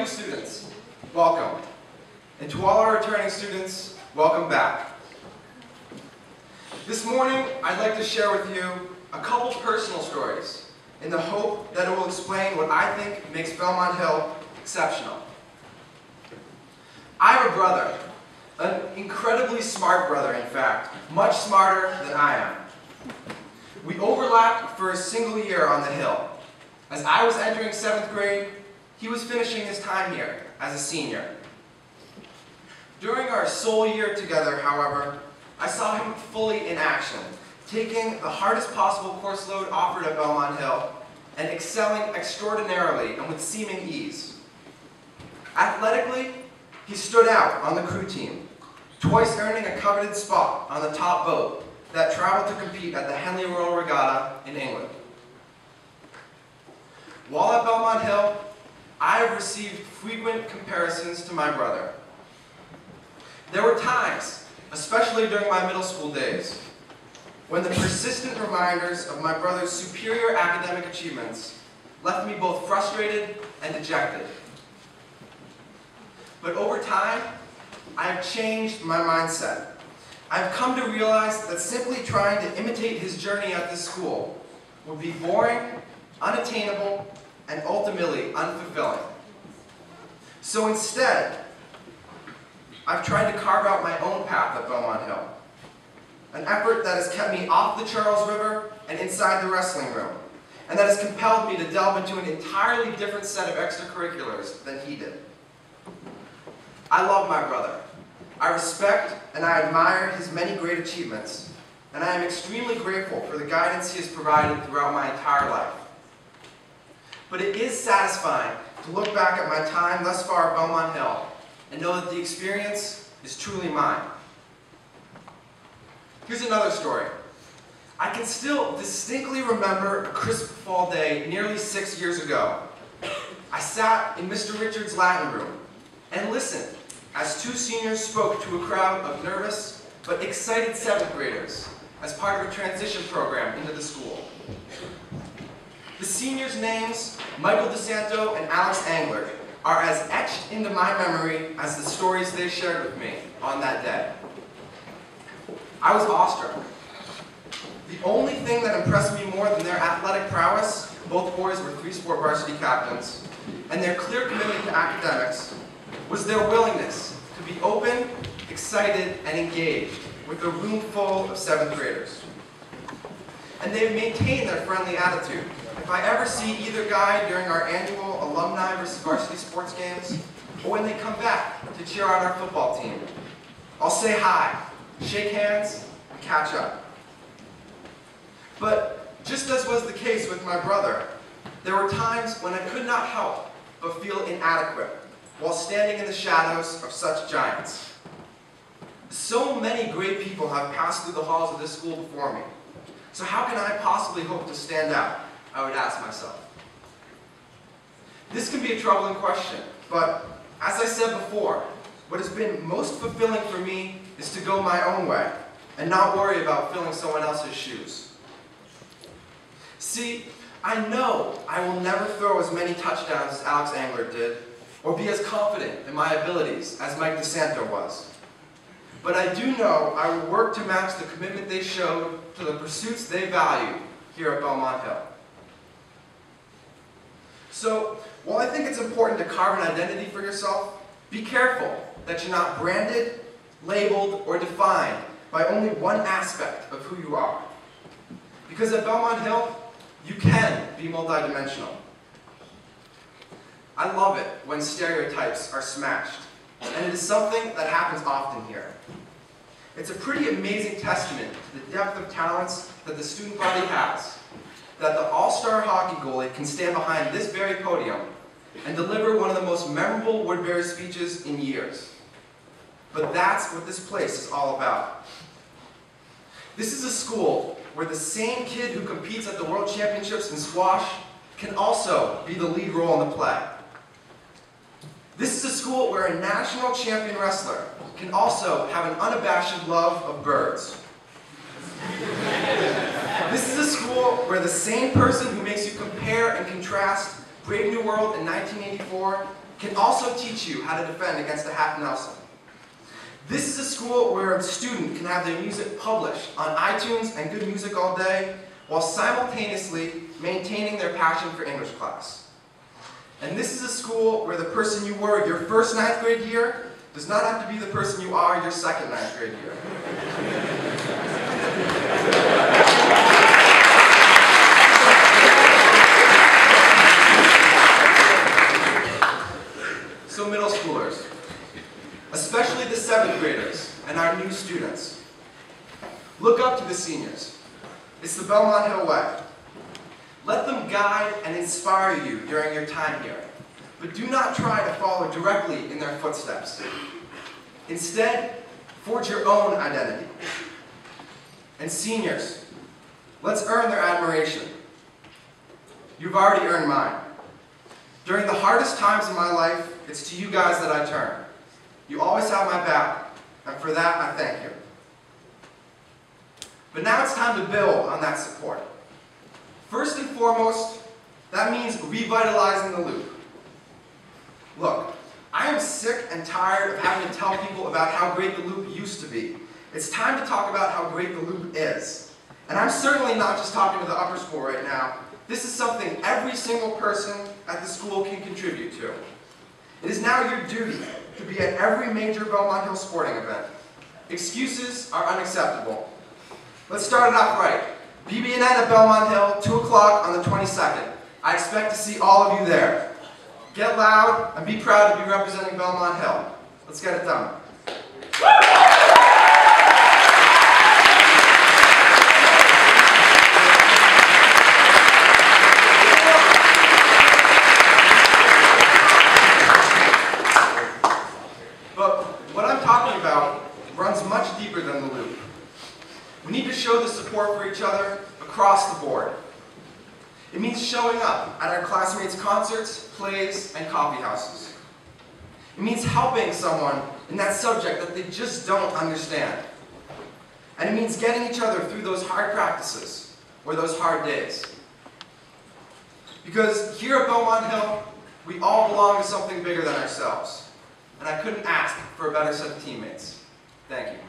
new students, welcome. And to all our returning students, welcome back. This morning, I'd like to share with you a couple personal stories in the hope that it will explain what I think makes Belmont Hill exceptional. I have a brother, an incredibly smart brother, in fact, much smarter than I am. We overlapped for a single year on the Hill. As I was entering 7th grade, he was finishing his time here as a senior. During our sole year together, however, I saw him fully in action, taking the hardest possible course load offered at Belmont Hill and excelling extraordinarily and with seeming ease. Athletically, he stood out on the crew team, twice earning a coveted spot on the top boat that traveled to compete at the Henley Royal Regatta in England. While at Belmont Hill, I have received frequent comparisons to my brother. There were times, especially during my middle school days, when the persistent reminders of my brother's superior academic achievements left me both frustrated and dejected. But over time, I have changed my mindset. I have come to realize that simply trying to imitate his journey at this school would be boring, unattainable, and ultimately unfulfilling. So instead, I've tried to carve out my own path at Belmont Hill, an effort that has kept me off the Charles River and inside the wrestling room, and that has compelled me to delve into an entirely different set of extracurriculars than he did. I love my brother. I respect and I admire his many great achievements, and I am extremely grateful for the guidance he has provided throughout my entire life. But it is satisfying to look back at my time thus far at Belmont Hill and know that the experience is truly mine. Here's another story. I can still distinctly remember a crisp fall day nearly 6 years ago. I sat in Mr. Richards' Latin room and listened as two seniors spoke to a crowd of nervous but excited 7th graders as part of a transition program into the school. The seniors' names, Michael DeSanto and Alex Angler, are as etched into my memory as the stories they shared with me on that day. I was awestruck. The only thing that impressed me more than their athletic prowess, both boys were 3-sport varsity captains, and their clear commitment to academics, was their willingness to be open, excited, and engaged with a room full of 7th graders. And they've maintained their friendly attitude. If I ever see either guy during our annual alumni versus varsity sports games, or when they come back to cheer on our football team, I'll say hi, shake hands, and catch up. But just as was the case with my brother, there were times when I could not help but feel inadequate while standing in the shadows of such giants. So many great people have passed through the halls of this school before me. So how can I possibly hope to stand out? I would ask myself. This can be a troubling question, but as I said before, what has been most fulfilling for me is to go my own way and not worry about filling someone else's shoes. See, I know I will never throw as many touchdowns as Alex Angler did, or be as confident in my abilities as Mike DeSanto was. But I do know I will work to match the commitment they showed to the pursuits they value here at Belmont Hill. So, while I think it's important to carve an identity for yourself, be careful that you're not branded, labeled, or defined by only one aspect of who you are. Because at Belmont Hill, you can be multidimensional. I love it when stereotypes are smashed, and it is something that happens often here. It's a pretty amazing testament to the depth of talents that the student body has, that the all-star hockey goalie can stand behind this very podium and deliver one of the most memorable Woodbury speeches in years. But that's what this place is all about. This is a school where the same kid who competes at the World Championships in squash can also be the lead role in the play. This is a school where a national champion wrestler can also have an unabashed love of birds. This is a school where the same person who makes you compare and contrast Brave New World in 1984 can also teach you how to defend against a half Nelson. This is a school where a student can have their music published on iTunes and Good Music All Day, while simultaneously maintaining their passion for English class. And this is a school where the person you were your first 9th grade year does not have to be the person you are your second 9th grade year. So middle schoolers, especially the 7th graders and our new students, look up to the seniors. It's the Belmont Hill way. Let them guide and inspire you during your time here, but do not try to follow directly in their footsteps. Instead, forge your own identity. And seniors, let's earn their admiration. You've already earned mine. During the hardest times in my life, it's to you guys that I turn. You always have my back, and for that I thank you. But now it's time to build on that support. First and foremost, that means revitalizing the loop. Look, I am sick and tired of having to tell people about how great the loop used to be. It's time to talk about how great the loop is. And I'm certainly not just talking to the upper school right now. This is something every single person at the school can contribute to. It is now your duty to be at every major Belmont Hill sporting event. Excuses are unacceptable. Let's start it off right. BB&N at Belmont Hill, 2 o'clock on the 22nd. I expect to see all of you there. Get loud and be proud to be representing Belmont Hill. Let's get it done. But what I'm talking about runs much deeper than the loop. We need to show the support for each other across the board. It means showing up at our classmates' concerts, plays, and coffee houses. It means helping someone in that subject that they just don't understand. And it means getting each other through those hard practices or those hard days. Because here at Belmont Hill, we all belong to something bigger than ourselves. And I couldn't ask for a better set of teammates. Thank you.